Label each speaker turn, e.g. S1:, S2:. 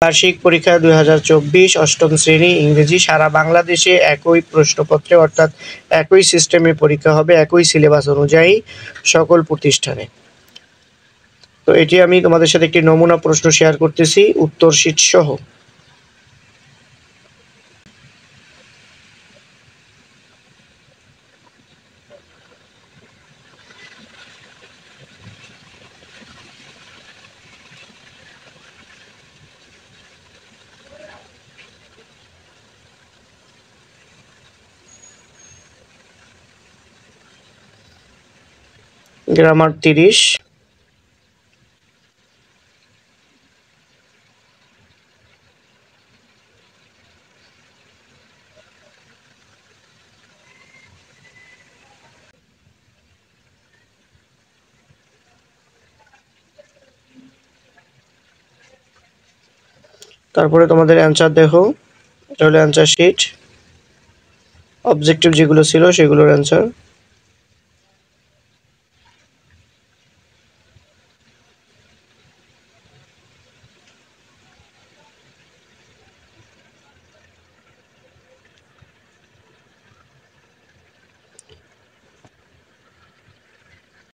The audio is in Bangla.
S1: বার্ষিক পরীক্ষা 2024 অষ্টম শ্রেণী ইংরেজি সারা বাংলাদেশে একই প্রশ্নপত্রে অর্থাৎ একই সিস্টেমে পরীক্ষা হবে, একই সিলেবাস অনুযায়ী সকল প্রতিষ্ঠানে। তো এটি আমি তোমাদের সাথে একটি নমুনা প্রশ্ন শেয়ার করতেছি উত্তর শীট সহ। গ্রামার 30, তারপরে তোমাদের অ্যান্সার দেখো, এটা হলো অ্যান্সার শিট, অবজেক্টিভ যেগুলো ছিল সেগুলোর অ্যান্সার।